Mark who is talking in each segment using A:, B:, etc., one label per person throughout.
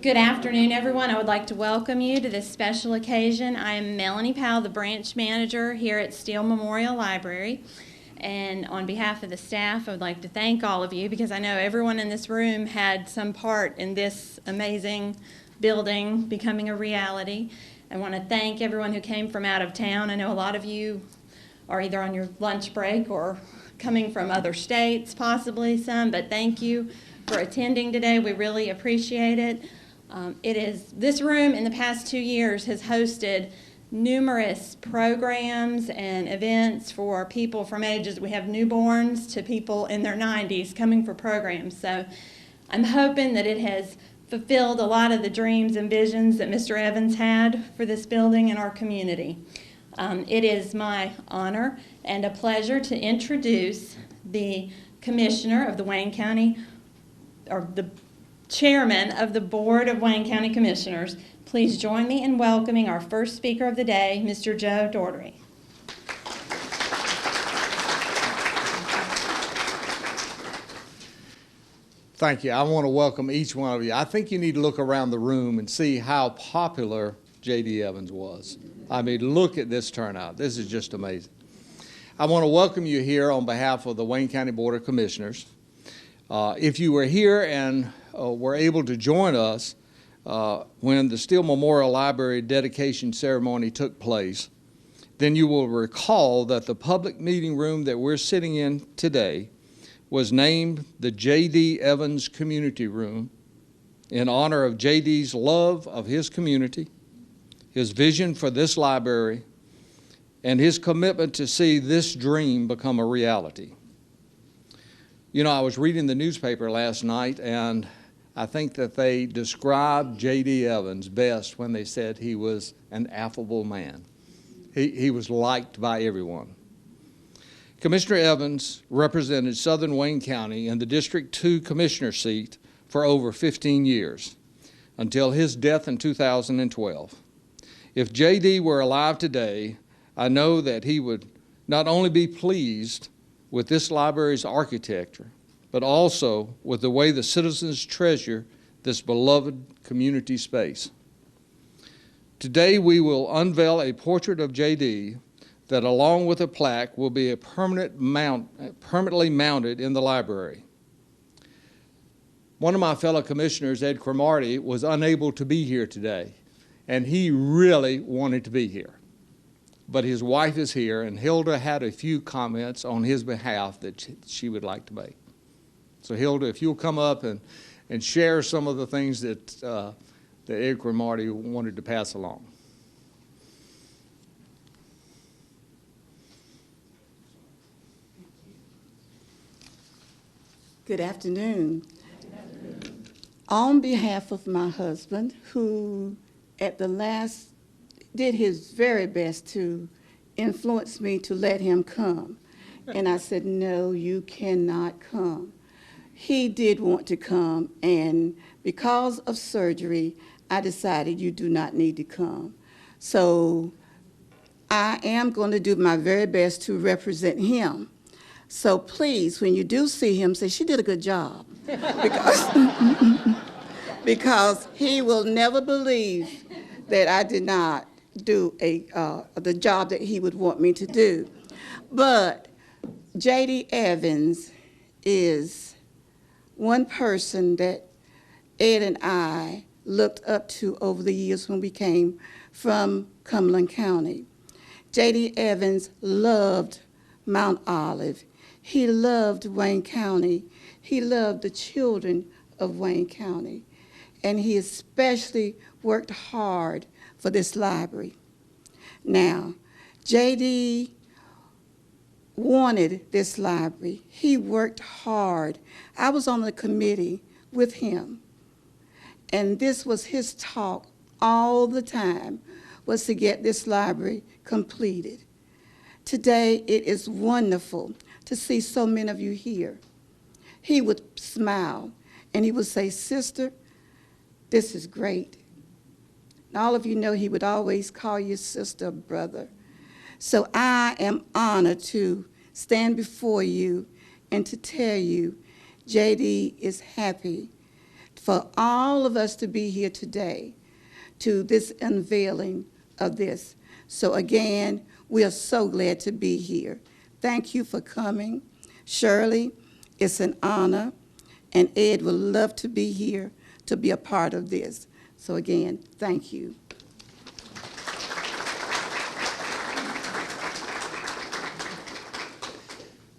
A: Good afternoon, everyone. I would like to welcome you to this special occasion. I am Melanie Powell, the branch manager here at Steele Memorial Library. And on behalf of the staff, I would like to thank all of you because I know everyone in this room had some part in this amazing building becoming a reality. I want to thank everyone who came from out of town. I know a lot of you are either on your lunch break or coming from other states, possibly some, but thank you for attending today. We really appreciate it. This room in the past 2 years has hosted numerous programs and events for people from ages. We have newborns to people in their 90s coming for programs. So I'm hoping that it has fulfilled a lot of the dreams and visions that Mr. Evans had for this building and our community. It is my honor and a pleasure to introduce the Commissioner of the Wayne County, or the Chairman of the Board of Wayne County Commissioners. Please join me in welcoming our first speaker of the day, Mr. Joe Daugherty.
B: Thank you. I want to welcome each one of you. I think you need to look around the room and see how popular J.D. Evans was. I mean, look at this turnout. This is just amazing. I want to welcome you here on behalf of the Wayne County Board of Commissioners. If you were here and were able to join us when the Steele Memorial Library dedication ceremony took place, then you will recall that the public meeting room that we're sitting in today was named the J.D. Evans Community Room in honor of J.D.'s love of his community, his vision for this library, and his commitment to see this dream become a reality. You know, I was reading the newspaper last night, and I think that they described J.D. Evans best when they said he was an affable man. He was liked by everyone. Commissioner Evans represented Southern Wayne County in the District 2 Commissioner seat for over 15 years, until his death in 2012. If J.D. were alive today, I know that he would not only be pleased with this library's architecture, but also with the way the citizens treasure this beloved community space. Today we will unveil a portrait of J.D. that, along with a plaque, will be permanently mounted in the library. One of my fellow commissioners, Ed Cromartie, was unable to be here today, and he really wanted to be here. But his wife is here, and Hilda had a few comments on his behalf that she would like to make. So Hilda, if you'll come up and share some of the things that Ed Cromartie wanted to pass along.
C: Good afternoon. On behalf of my husband, who at the last did his very best to influence me to let him come. And I said, no, you cannot come. He did want to come, and because of surgery, I decided you do not need to come. So I am going to do my very best to represent him. So please, when you do see him, say, she did a good job. Because he will never believe that I did not do the job that he would want me to do. But J.D. Evans is one person that Ed and I looked up to over the years when we came from Cumberland County. J.D. Evans loved Mount Olive. He loved Wayne County. He loved the children of Wayne County. And he especially worked hard for this library. Now, J.D. wanted this library. He worked hard. I was on the committee with him, and this was his talk all the time, was to get this library completed. Today, it is wonderful to see so many of you here. He would smile, and he would say, sister, this is great. And all of you know he would always call you sister or brother. So I am honored to stand before you and to tell you J.D. is happy for all of us to be here today to this unveiling of this. So again, we are so glad to be here. Thank you for coming. Shirley, it's an honor, and Ed would love to be here to be a part of this. So again, thank you.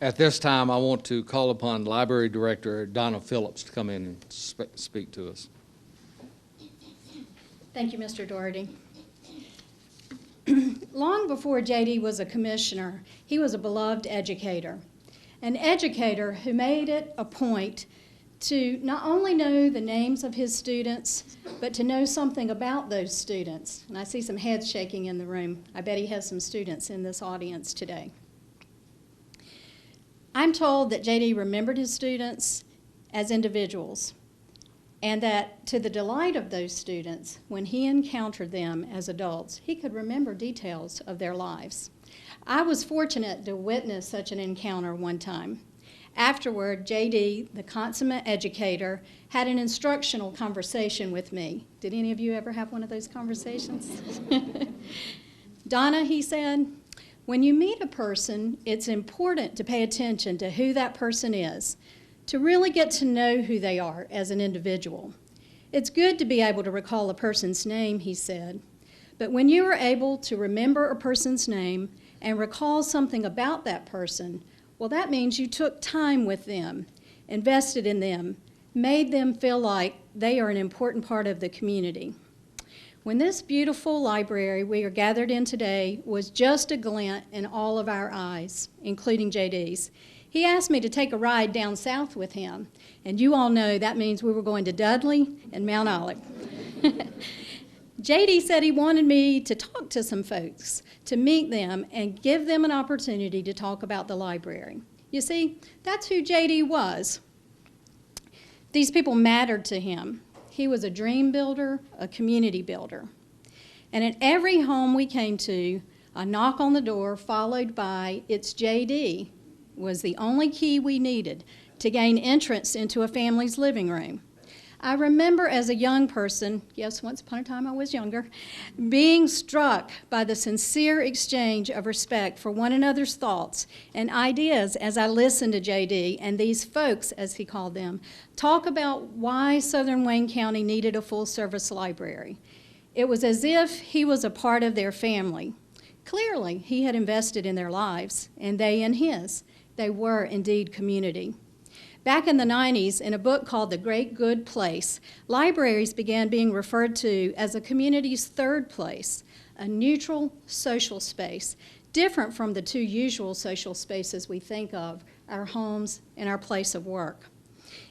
B: At this time, I want to call upon Library Director Donna Phillips to come in and speak to us.
D: Thank you, Mr. Doherty. Long before J.D. was a commissioner, he was a beloved educator, an educator who made it a point to not only know the names of his students, but to know something about those students. And I see some heads shaking in the room. I bet he has some students in this audience today. I'm told that J.D. remembered his students as individuals, and that to the delight of those students, when he encountered them as adults, he could remember details of their lives. I was fortunate to witness such an encounter one time. Afterward, J.D., the consummate educator, had an instructional conversation with me. Did any of you ever have one of those conversations? Donna, he said, when you meet a person, it's important to pay attention to who that person is, to really get to know who they are as an individual. It's good to be able to recall a person's name, he said, but when you are able to remember a person's name and recall something about that person, well, that means you took time with them, invested in them, made them feel like they are an important part of the community. When this beautiful library we are gathered in today was just a glint in all of our eyes, including J.D.'s, he asked me to take a ride down south with him. And you all know that means we were going to Dudley and Mount Olive. J.D. said he wanted me to talk to some folks, to meet them and give them an opportunity to talk about the library. You see, that's who J.D. was. These people mattered to him. He was a dream builder, a community builder. And in every home we came to, a knock on the door followed by, "It's J.D." was the only key we needed to gain entrance into a family's living room. I remember as a young person, yes, once upon a time I was younger, being struck by the sincere exchange of respect for one another's thoughts and ideas as I listened to J.D. and these folks, as he called them, talk about why Southern Wayne County needed a full-service library. It was as if he was a part of their family. Clearly, he had invested in their lives, and they in his. They were indeed community. Back in the 90s, in a book called The Great Good Place, libraries began being referred to as a community's third place, a neutral social space, different from the two usual social spaces we think of, our homes and our place of work.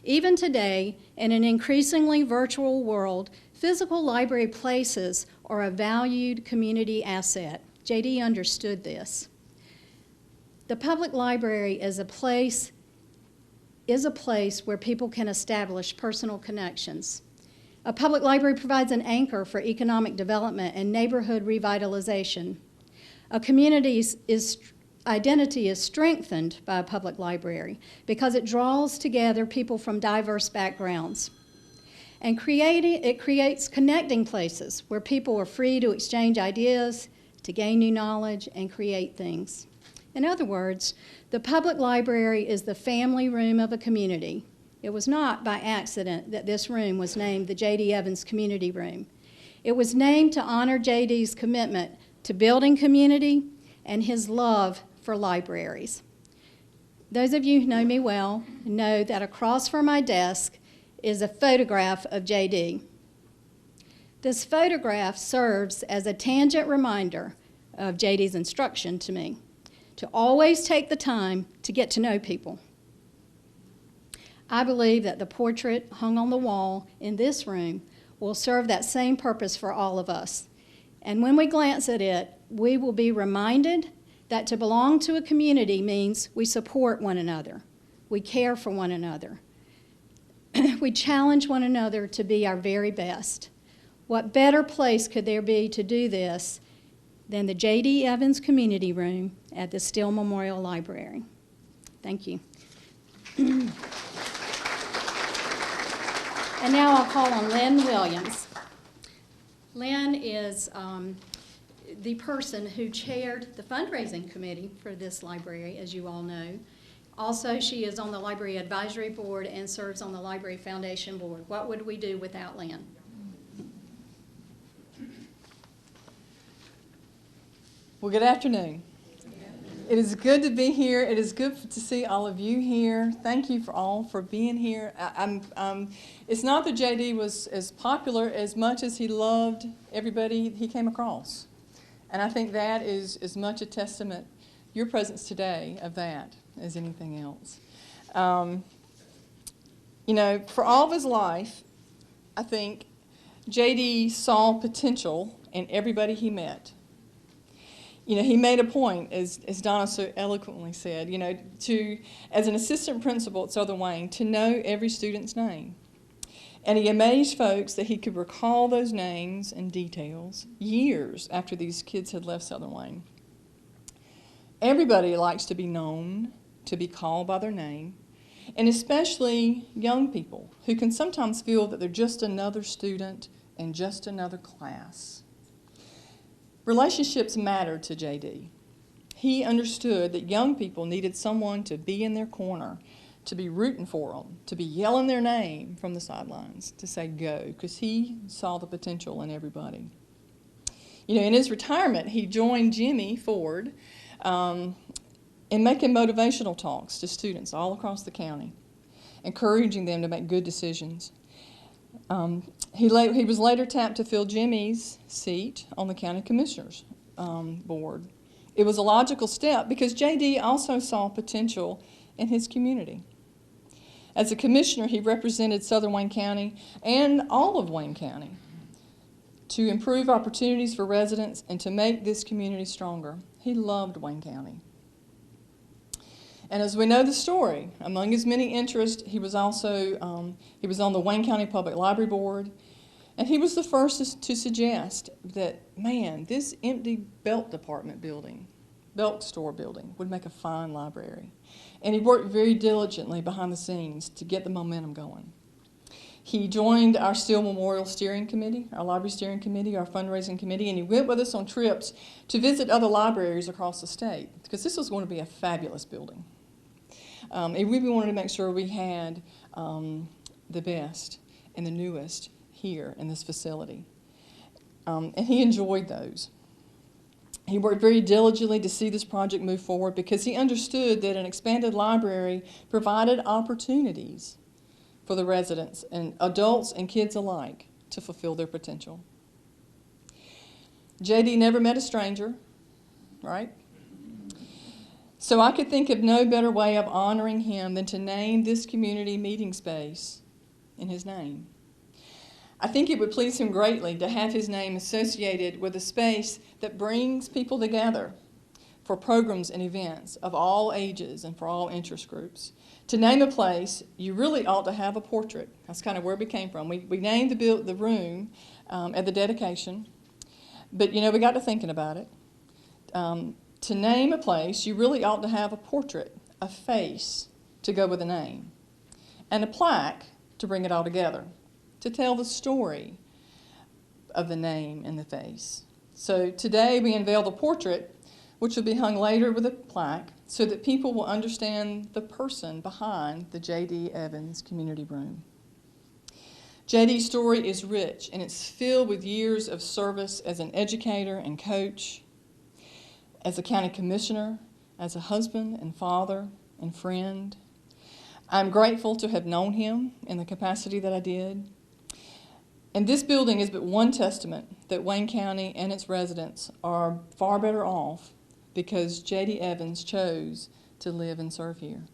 D: Even today, in an increasingly virtual world, physical library places are a valued community asset. J.D. understood this. The public library is a place where people can establish personal connections. A public library provides an anchor for economic development and neighborhood revitalization. A community's identity is strengthened by a public library because it draws together people from diverse backgrounds. And it creates connecting places where people are free to exchange ideas, to gain new knowledge, and create things. In other words, the public library is the family room of a community. It was not by accident that this room was named the J.D. Evans Community Room. It was named to honor J.D.'s commitment to building community and his love for libraries. Those of you who know me well know that across from my desk is a photograph of J.D. This photograph serves as a tangent reminder of J.D.'s instruction to me, to always take the time to get to know people. I believe that the portrait hung on the wall in this room will serve that same purpose for all of us. And when we glance at it, we will be reminded that to belong to a community means we support one another, we care for one another, we challenge one another to be our very best. What better place could there be to do this than the J.D. Evans Community Room at the Steele Memorial Library? Thank you. And now I'll call on Lynn Williams. Lynn is the person who chaired the fundraising committee for this library, as you all know. Also, she is on the Library Advisory Board and serves on the Library Foundation Board. What would we do without Lynn?
E: Well, good afternoon. It is good to be here. It is good to see all of you here. Thank you for being here. It's not that JD was as popular as much as he loved everybody he came across. And I think that is as much a testament, your presence today, of that as anything else. You know, for all of his life, I think JD saw potential in everybody he met. You know, he made a point, as Donna so eloquently said, you know, as an assistant principal at Southern Wayne, to know every student's name. And he amazed folks that he could recall those names and details years after these kids had left Southern Wayne. Everybody likes to be known, to be called by their name, and especially young people who can sometimes feel that they're just another student in just another class. Relationships mattered to JD. He understood that young people needed someone to be in their corner, to be rooting for them, to be yelling their name from the sidelines, to say go, because he saw the potential in everybody. You know, in his retirement, he joined Jimmy Ford in making motivational talks to students all across the county, encouraging them to make good decisions. He was later tapped to fill Jimmy's seat on the county commissioners board. It was a logical step because JD also saw potential in his community. As a commissioner, he represented Southern Wayne County and all of Wayne County to improve opportunities for residents and to make this community stronger. He loved Wayne County. And as we know the story, among his many interests, he was also on the Wayne County Public Library Board, and he was the first to suggest that, man, this empty belt store building would make a fine library. And he worked very diligently behind the scenes to get the momentum going. He joined our Steele Memorial Steering Committee, our Library Steering Committee, our fundraising committee, and he went with us on trips to visit other libraries across the state, because this was going to be a fabulous building. And we wanted to make sure we had the best and the newest here in this facility. And he enjoyed those. He worked very diligently to see this project move forward because he understood that an expanded library provided opportunities for the residents and adults and kids alike to fulfill their potential. JD never met a stranger, right? So I could think of no better way of honoring him than to name this community meeting space in his name. I think it would please him greatly to have his name associated with a space that brings people together for programs and events of all ages and for all interest groups. To name a place, you really ought to have a portrait. That's kind of where we came from. We named the room at the dedication, but you know, we got to thinking about it. To name a place, you really ought to have a portrait, a face to go with the name, and a plaque to bring it all together, to tell the story of the name and the face. So today we unveil the portrait, which will be hung later with a plaque, so that people will understand the person behind the J.D. Evans Community Room. J.D.'s story is rich, and it's filled with years of service as an educator and coach, as a county commissioner, as a husband and father and friend. I'm grateful to have known him in the capacity that I did. And this building is but one testament that Wayne County and its residents are far better off because J.D. Evans chose to live and serve here.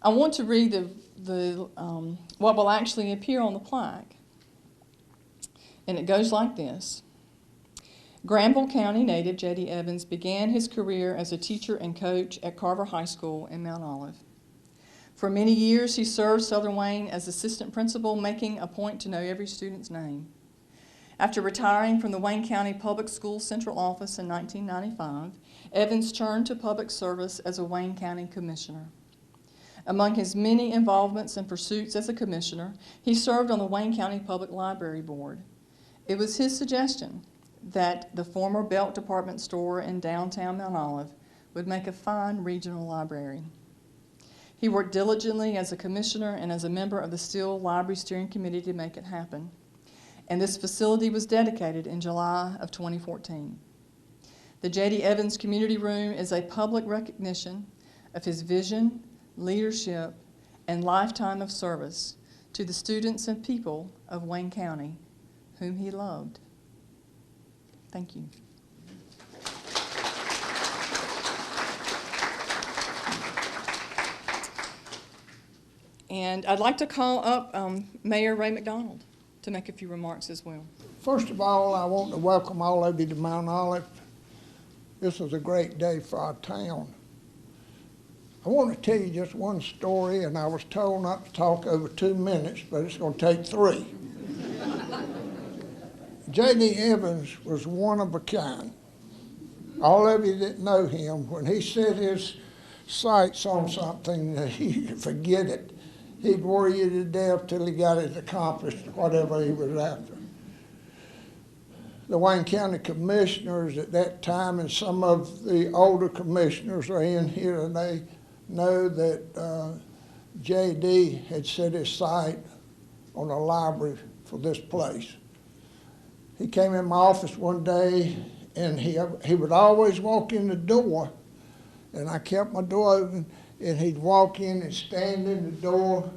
E: I want to read what will actually appear on the plaque. And it goes like this. Granville County native J.D. Evans began his career as a teacher and coach at Carver High School in Mount Olive. For many years, he served Southern Wayne as assistant principal, making a point to know every student's name. After retiring from the Wayne County Public Schools Central Office in 1995, Evans turned to public service as a Wayne County commissioner. Among his many involvements and pursuits as a commissioner, he served on the Wayne County Public Library Board. It was his suggestion that the former Belk department store in downtown Mount Olive would make a fine regional library. He worked diligently as a commissioner and as a member of the Steele Library Steering Committee to make it happen. And this facility was dedicated in July of 2014. The JDEvans Community Room is a public recognition of his vision, leadership, and lifetime of service to the students and people of Wayne County, whom he loved. Thank you. And I'd like to call up Mayor Ray McDonald to make a few remarks as well.
F: First of all, I want to welcome all of you to Mount Olive. This is a great day for our town. I want to tell you just one story, and I was told not to talk over 2 minutes, but it's going to take 3. JDEvans was one of a kind. All of you that know him, when he set his sights on something, he could forget it. He'd worry you to death till he got it accomplished, whatever he was after. The Wayne County Commissioners at that time, and some of the older commissioners are in here, and they know that J.D. had set his sight on a library for this place. He came in my office one day, and he would always walk in the door, and I kept my door open, and he'd walk in and stand in the door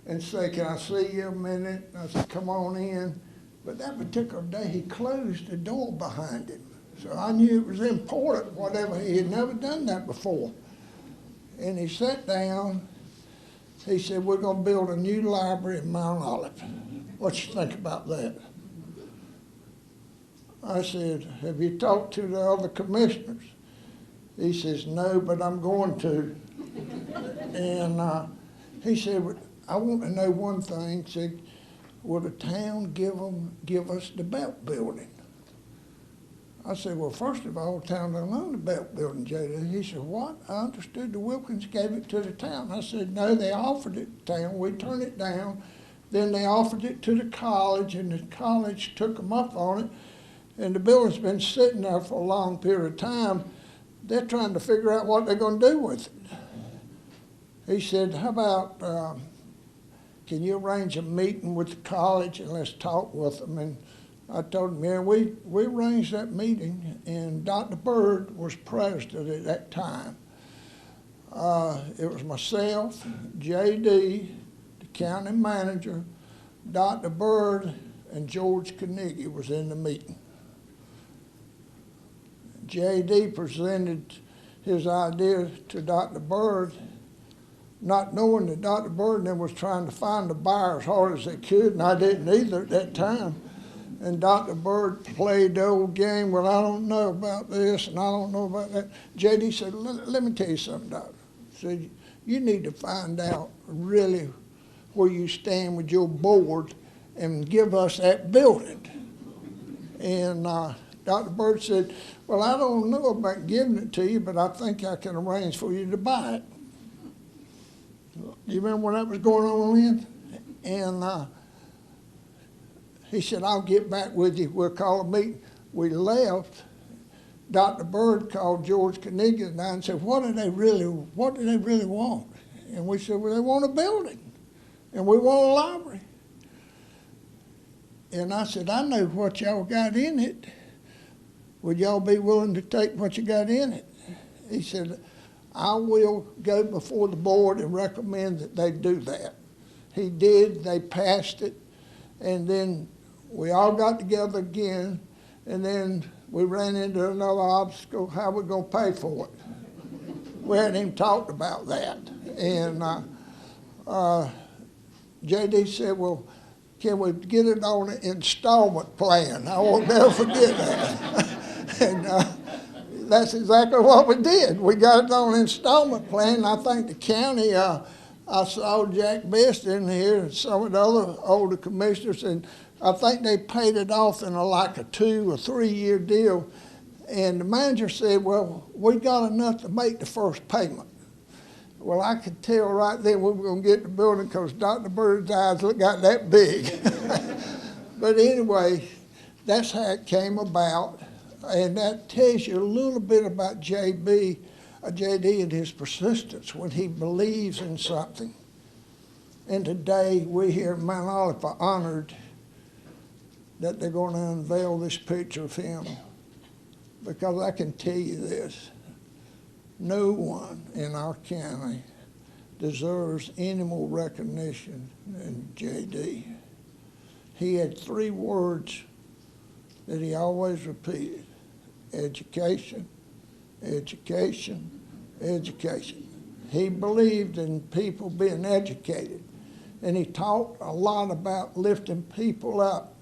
F: and say, "Can I see you a minute?" And I said, "Come on in." But that particular day, he closed the door behind him. So I knew it was important, whatever. He had never done that before. And he sat down. He said, "We're going to build a new library in Mount Olive. What you think about that?" I said, "Have you talked to the other commissioners?" He says, "No, but I'm going to." And he said, "I want to know one thing." He said, "Will the town give us the Belk building?" I said, "Well, first of all, the town don't own the Belk building, J.D." He said, "What? I understood the Wilkins gave it to the town." I said, "No, they offered it to the town. We turned it down. Then they offered it to the college, and the college took them up on it. And the building's been sitting there for a long period of time. They're trying to figure out what they're going to do with it." He said, "How about, can you arrange a meeting with the college and let's talk with them?" And I told him, "Yeah, we arranged that meeting, and Dr. Bird was president at that time. It was myself, J.D., the county manager, Dr. Bird, and George Carnegie was in the meeting. J.D. presented his idea to Dr. Bird, not knowing that Dr. Bird and them was trying to find the buyer as hard as they could, and I didn't either at that time. And Dr. Bird played the old game, "Well, I don't know about this, and I don't know about that." J.D. said, let me tell you something, Doctor." He said, "You need to find out really where you stand with your board and give us that building." And Dr. Bird said, "Well, I don't know about giving it to you, but I think I can arrange for you to buy it." You remember when that was going on then? And he said, "I'll get back with you. We'll call a meeting." We left. Dr. Bird called George Carnegie and I and said, what do they really want? And we said, "Well, they want a building, and we want a library." And I said, "I know what y'all got in it. Would y'all be willing to take what you got in it?" He said, "I will go before the board and recommend that they do that." He did. They passed it. And then we all got together again, and then we ran into another obstacle. How we going to pay for it? We hadn't even talked about that. And J.D. said, "Well, can we get it on an installment plan?" I won't never forget that. And that's exactly what we did. We got it on an installment plan. I think the county, I saw Jack Best in here and some of the other older commissioners, and I think they paid it off in like a 2 or 3 year deal. And the manager said, "Well, we got enough to make the first payment." Well, I could tell right then we were going to get the building because Dr. Bird's eyes got that big. But anyway, that's how it came about. And that tells you a little bit about JD and his persistence when he believes in something. And today, we here at Mount Olive are honored that they're going to unveil this picture of him. Because I can tell you this, no one in our county deserves any more recognition than JD. He had 3 words that he always repeated: education, education, education. He believed in people being educated, and he talked a lot about lifting people up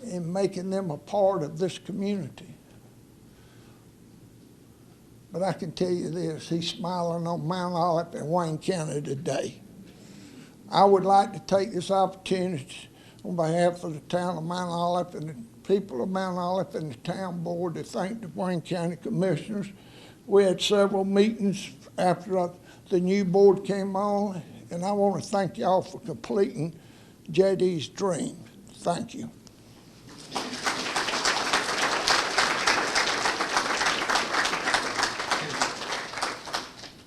F: and making them a part of this community. But I can tell you this, he's smiling on Mount Olive and Wayne County today. I would like to take this opportunity on behalf of the town of Mount Olive and the people of Mount Olive and the town board to thank the Wayne County Commissioners. We had several meetings after the new board came on, and I want to thank y'all for completing JD's dream. Thank you.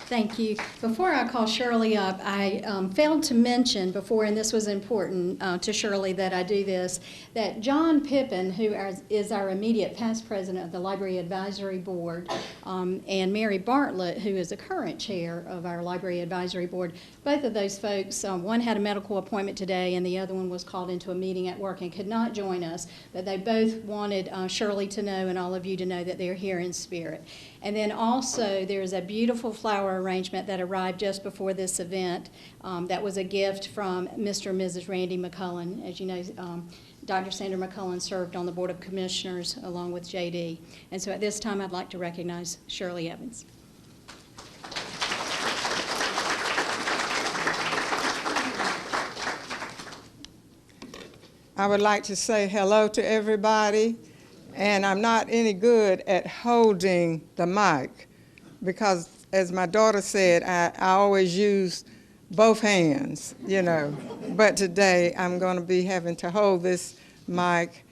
D: Thank you. Before I call Shirley up, I failed to mention before, and this was important to Shirley that I do this, that John Pippin, who is our immediate past president of the Library Advisory Board, and Mary Bartlett, who is the current chair of our Library Advisory Board, both of those folks, one had a medical appointment today and the other one was called into a meeting at work and could not join us, but they both wanted Shirley to know and all of you to know that they're here in spirit. And then also there's a beautiful flower arrangement that arrived just before this event that was a gift from Mr. and Mrs. Randy McCullen. As you know, Dr. Sandra McCullen served on the Board of Commissioners along with JD. And so at this time I'd like to recognize Shirley Evans.
G: I would like to say hello to everybody, and I'm not any good at holding the mic because, as my daughter said, I always use both hands, you know. But today I'm going to be having to hold this mic,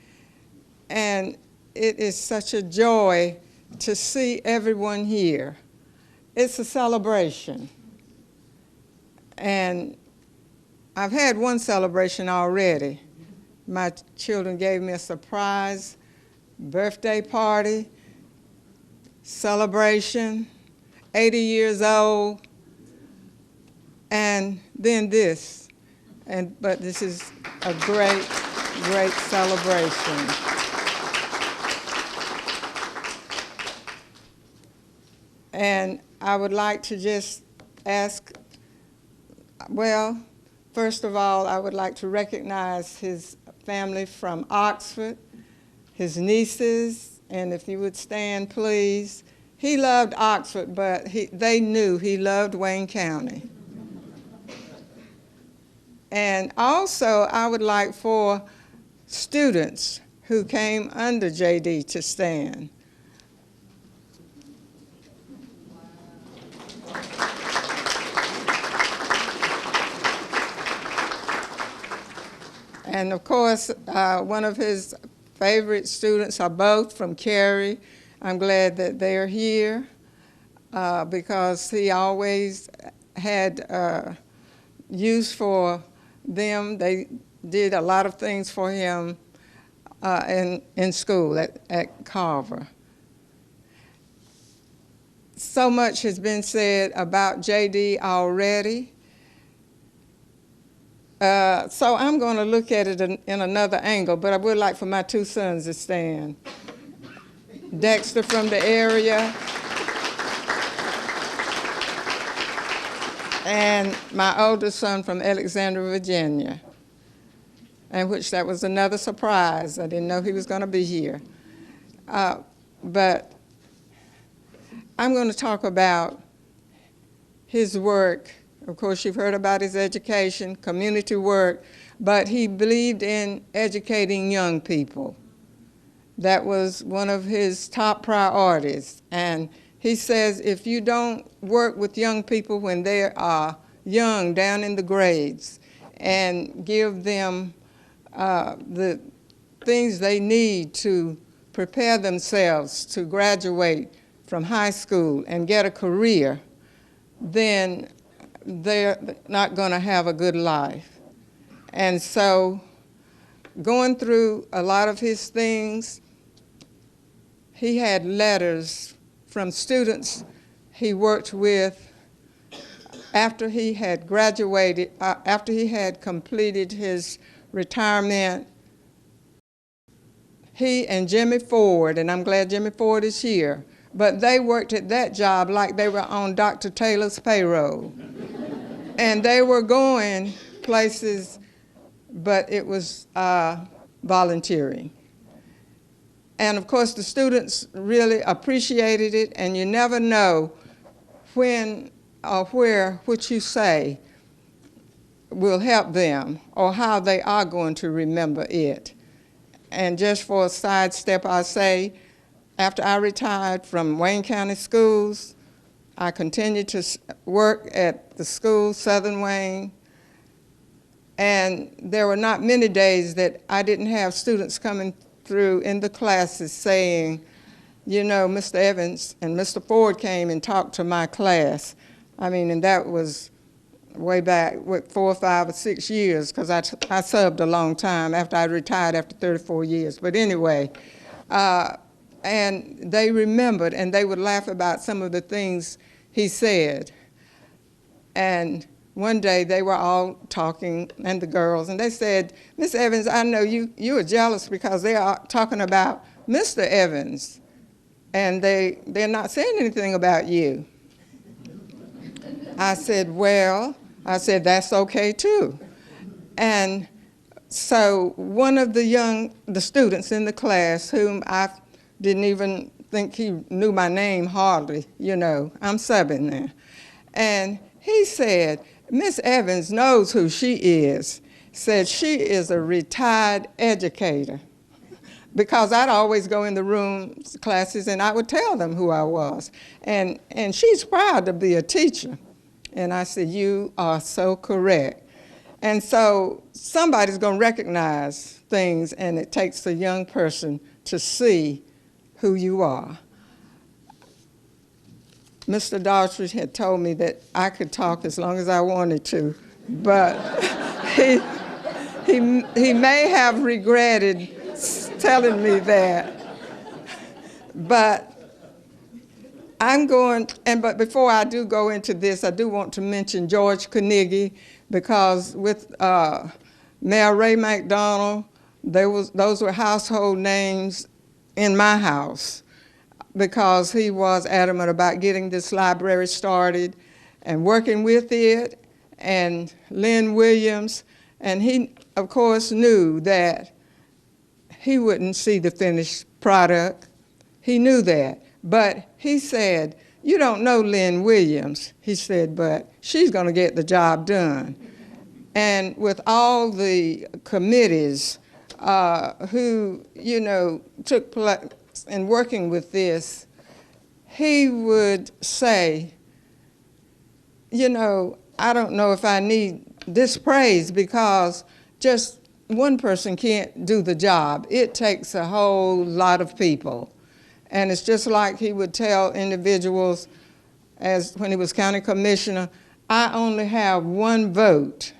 G: and it is such a joy to see everyone here. It's a celebration, and I've had one celebration already. My children gave me a surprise birthday party, celebration, 80 years old, and then this. But this is a great, great celebration. And I would like to just ask, well, first of all, I would like to recognize his family from Oxford, his nieces, and if you would stand, please. He loved Oxford, but they knew he loved Wayne County. And also, I would like for students who came under JD to stand. And of course, one of his favorite students are both from Cary. I'm glad that they're here because he always had use for them. They did a lot of things for him in school at Carver. So much has been said about JD already. So I'm going to look at it in another angle, but I would like for my 2 sons to stand. Dexter from the area, and my oldest son from Alexandria, Virginia, and which that was another surprise. I didn't know he was going to be here. But I'm going to talk about his work. Of course, you've heard about his education, community work, but he believed in educating young people. That was one of his top priorities, and He says if you don't work with young people when they are young, down in the grades, and give them the things they need to prepare themselves to graduate from high school and get a career, then they're not going to have a good life. And so going through a lot of his things, he had letters from students he worked with after he had graduated, after he had completed his retirement. He and Jimmy Ford, and I'm glad Jimmy Ford is here, but they worked at that job like they were on Dr. Taylor's payroll. And they were going places, but it was volunteering. And of course, the students really appreciated it, and you never know when or where what you say will help them or how they are going to remember it. And just for a sidestep, I'll say, after I retired from Wayne County Schools, I continued to work at the school, Southern Wayne, and there were not many days that I didn't have students coming through in the classes saying, you know, Mr. Evans and Mr. Ford came and talked to my class. I mean, and that was way back, what, 4 or 5 or 6 years, because I subbed a long time after I retired after 34 years. But anyway, and they remembered, and they would laugh about some of the things he said. And one day they were all talking, and the girls, and they said, Miss Evans, I know you are jealous because they are talking about Mr. Evans, and they're not saying anything about you. I said, well, that's okay too. And so one of the students in the class, whom I didn't even think he knew my name hardly, you know, I'm subbing there, and he said, Miss Evans knows who she is, said she is a retired educator. Because I'd always go in the rooms, classes, and I would tell them who I was. And she's proud to be a teacher. And I said, you are so correct. And so somebody's going to recognize things, and it takes a young person to see who you are. Mr. Daughtry had told me that I could talk as long as I wanted to, but he may have regretted telling me that. But but before I do go into this, I do want to mention George Carnegie, because with Mayor Ray McDonald, those were household names in my house, because he was adamant about getting this library started and working with it, and Lynn Williams, and he, of course, knew that he wouldn't see the finished product. He knew that, but he said, you don't know Lynn Williams. He said, but she's going to get the job done. And with all the committees who, you know, took place in working with this, he would say, you know, I don't know if I need this praise, because just one person can't do the job. It takes a whole lot of people. And it's just like he would tell individuals, as when he was county commissioner, I only have one vote,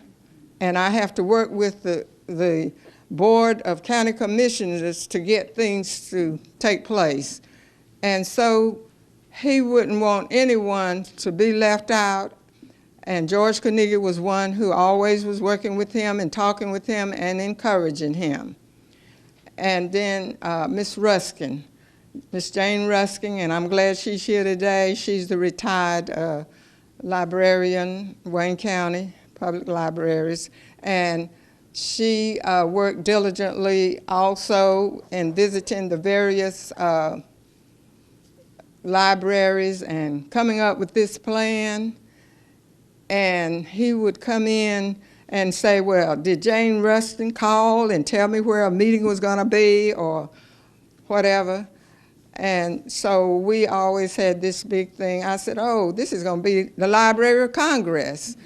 G: and I have to work with the board of county commissioners to get things to take place. And so he wouldn't want anyone to be left out. And George Carnegie was one who always was working with him and talking with him and encouraging him. And then Miss Ruskin, Miss Jane Ruskin, and I'm glad she's here today. She's the retired librarian, Wayne County Public Libraries. And she worked diligently also in visiting the various libraries and coming up with this plan. And he would come in and say, well, did Jane Ruskin call and tell me where a meeting was going to be or whatever? And so we always had this big thing. I said, oh, this is going to be the Library of Congress,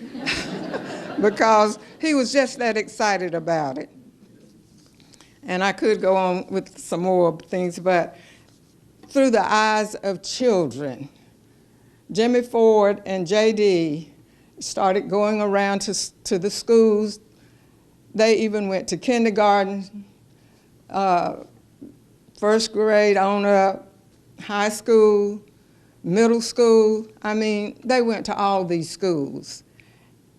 G: because he was just that excited about it. And I could go on with some more things, but through the eyes of children, Jimmy Ford and JD started going around to the schools. They even went to kindergarten, first grade on up, high school, middle school. I mean, they went to all these schools.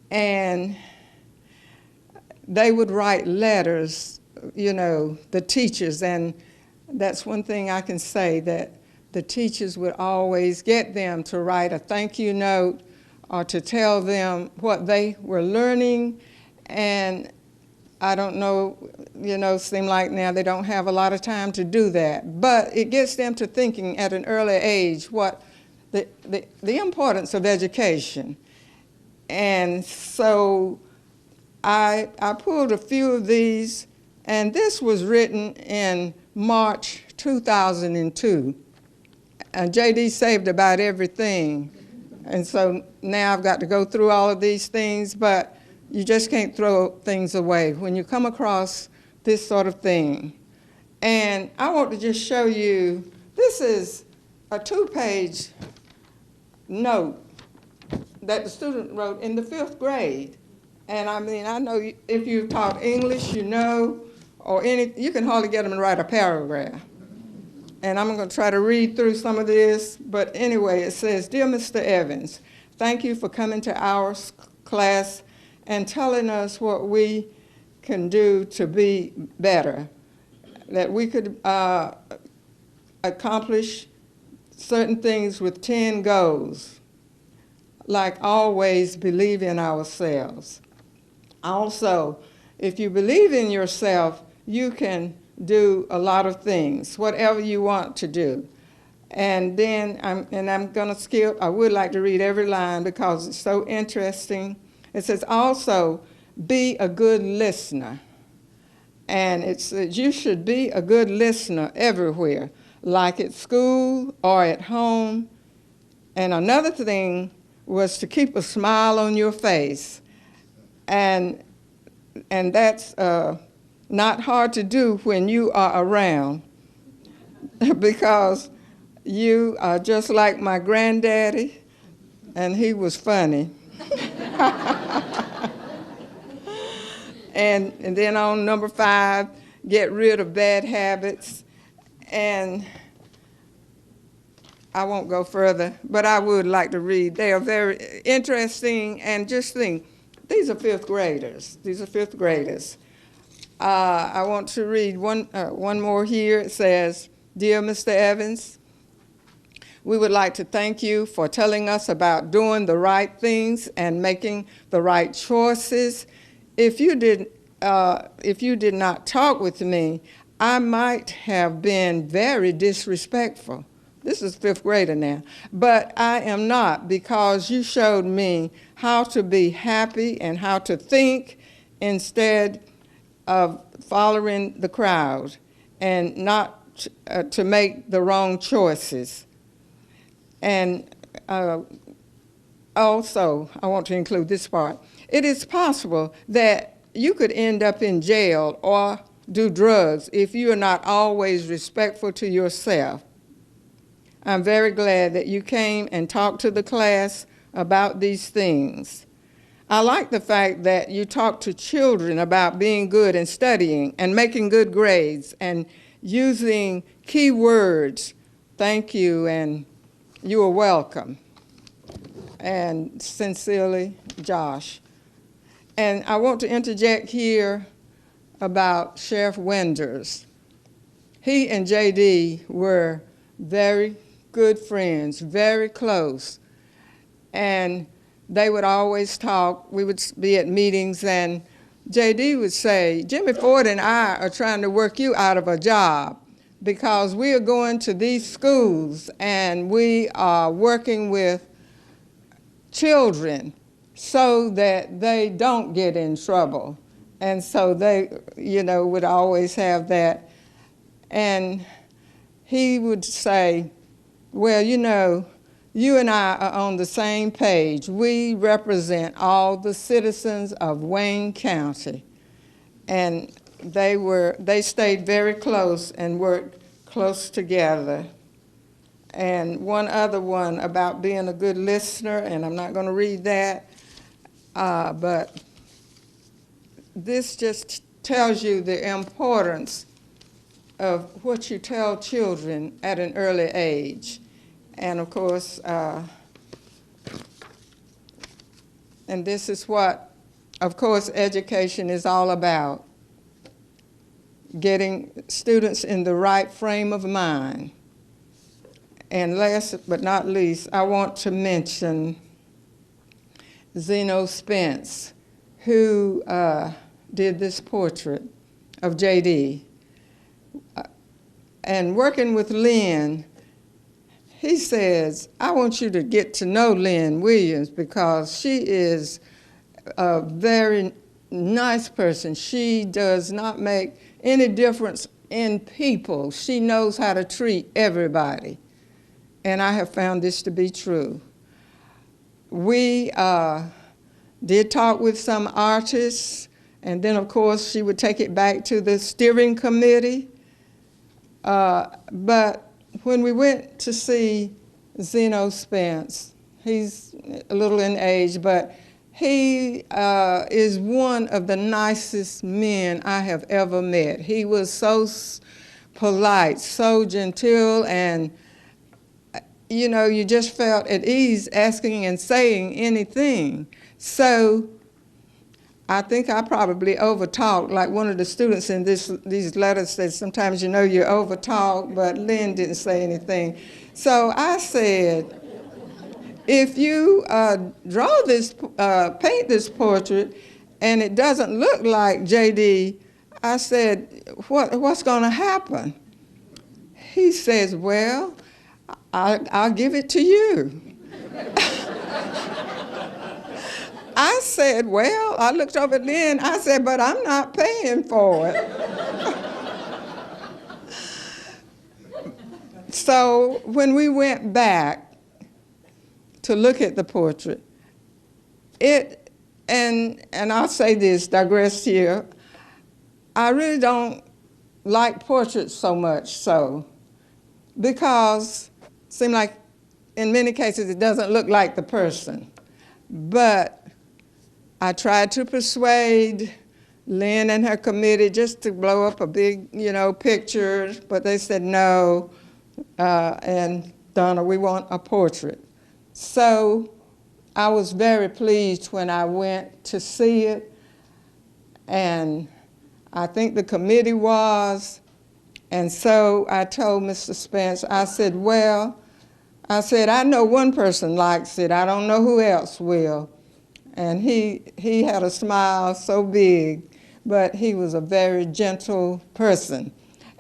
G: And they would write letters, you know, the teachers, and that's one thing I can say, that the teachers would always get them to write a thank you note or to tell them what they were learning. And I don't know, you know, seem like now they don't have a lot of time to do that. But it gets them to thinking at an early age what the importance of education. And so I pulled a few of these, and this was written in March 2002. And JD saved about everything. And so now I've got to go through all of these things, but you just can't throw things away when you come across this sort of thing. And I want to just show you, this is a 2-page note that the student wrote in the 5th grade. And I mean, I know if you've taught English, you know, or you can hardly get them to write a paragraph. And I'm going to try to read through some of this, but anyway, it says, Dear Mr. Evans, thank you for coming to our class and telling us what we can do to be better, that we could accomplish certain things with 10 goals, like always believe in ourselves. Also, if you believe in yourself, you can do a lot of things, whatever you want to do. And then, I'm going to skip, I would like to read every line because it's so interesting. It says, also, be a good listener. And it says you should be a good listener everywhere, like at school or at home. And another thing was to keep a smile on your face. And that's not hard to do when you are around, because you are just like my granddaddy, and he was funny. and then on number 5, get rid of bad habits. And I won't go further, but I would like to read. They are very interesting, and just think, these are 5th graders. These are 5th graders. I want to read one more here. It says, Dear Mr. Evans, we would like to thank you for telling us about doing the right things and making the right choices. If you did not talk with me, I might have been very disrespectful. This is 5th grader now. But I am not, because you showed me how to be happy and how to think instead of following the crowd and not to make the wrong choices. And also, I want to include this part. It is possible that you could end up in jail or do drugs if you are not always respectful to yourself. I'm very glad that you came and talked to the class about these things. I like the fact that you talk to children about being good and studying and making good grades and using key words. Thank you, and you are welcome. And sincerely, Josh. And I want to interject here about Sheriff Wenders. He and JD were very good friends, very close. And they would always talk. We would be at meetings, and JD would say, Jimmy Ford and I are trying to work you out of a job because we are going to these schools and we are working with children so that they don't get in trouble. And so they, would always have that. And he would say, well, you know, you and I are on the same page. We represent all the citizens of Wayne County. And they stayed very close and worked close together. And one other one about being a good listener, and I'm not going to read that, but this just tells you the importance of what you tell children at an early age. And of course, and this is what, of course, education is all about. Getting students in the right frame of mind. And last but not least, I want to mention Zeno Spence, who did this portrait of JD. And working with Lynn, he says, I want you to get to know Lynn Williams because she is a very nice person. She does not make any difference in people. She knows how to treat everybody. And I have found this to be true. We did talk with some artists, and then, of course, she would take it back to the steering committee. But when we went to see Zeno Spence, he's a little in age, but he is one of the nicest men I have ever met. He was so polite, so genteel, and you know, you just felt at ease asking and saying anything. So I think I probably overtalked, like one of the students in these letters said, sometimes you know you overtalk, but Lynn didn't say anything. So I said, if you draw this, paint this portrait, and it doesn't look like JD, I said, what's going to happen? He says, well, I'll give it to you. I said, well, I looked over at Lynn, I said, but I'm not paying for it. So when we went back to look at the portrait, and I'll say this, digress here, I really don't like portraits so much so, because it seems like in many cases it doesn't look like the person. But I tried to persuade Lynn and her committee just to blow up a big, you know, picture, but they said no, and Donna, we want a portrait. So I was very pleased when I went to see it, and I think the committee was, and so I told Mr. Spence, I said, well, I know one person likes it, I don't know who else will. And he had a smile so big, but he was a very gentle person.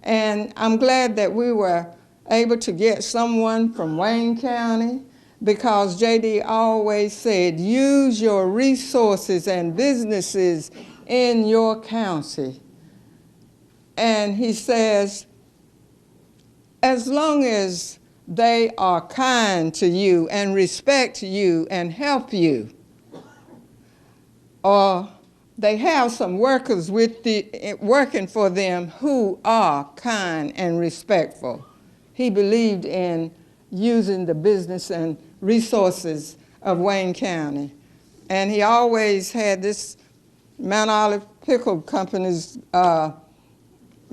G: And I'm glad that we were able to get someone from Wayne County, because JD always said, use your resources and businesses in your county. And he says, as long as they are kind to you and respect you and help you, or they have some workers working for them who are kind and respectful. He believed in using the business and resources of Wayne County. And he always had this Mount Olive Pickle Company's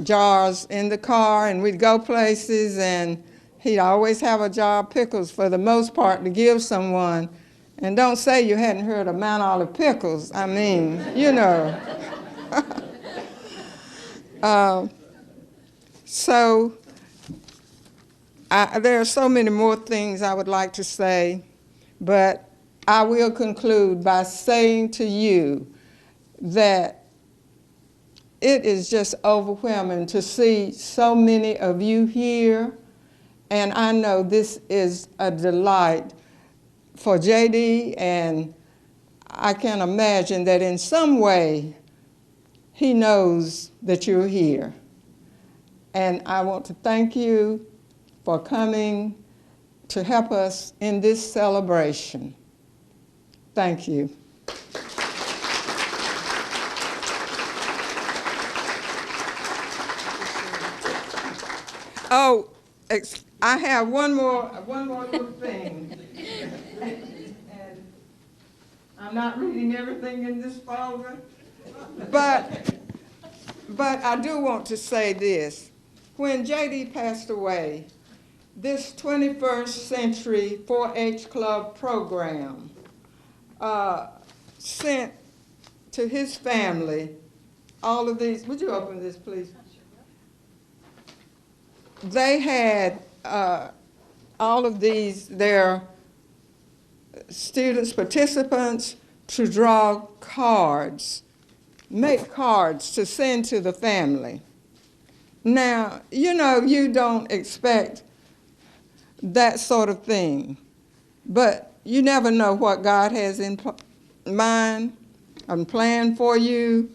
G: jars in the car, and we'd go places, and he'd always have a jar of pickles for the most part to give someone. And don't say you hadn't heard of Mount Olive pickles. I mean, you know. So there are so many more things I would like to say, but I will conclude by saying to you that it is just overwhelming to see so many of you here, and I know this is a delight for JD, and I can imagine that in some way he knows that you're here. And I want to thank you for coming to help us in this celebration. Thank you. Oh, I have one more little thing. And I'm not reading everything in this folder, but I do want to say this. When J.D. passed away, this 21st Century 4-H Club program sent to his family all of these. Would you open this, please? They had all of these, their students, participants, to draw cards, make cards to send to the family. Now, you know, you don't expect that sort of thing, but you never know what God has in mind and planned for you.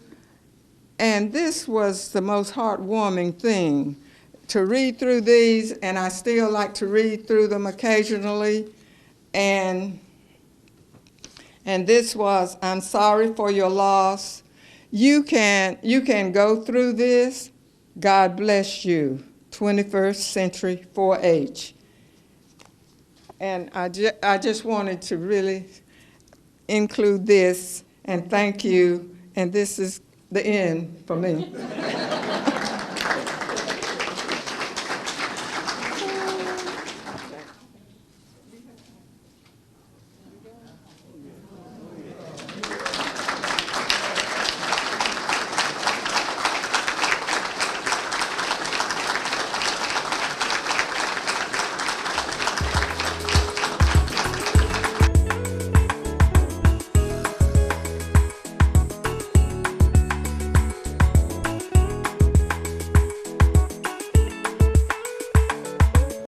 G: And this was the most heartwarming thing, to read through these, and I still like to read through them occasionally. And this was, I'm sorry for your loss. You can go through this. God bless you. 21st Century 4-H. And I just wanted to really include this and thank you. And this is the end for me.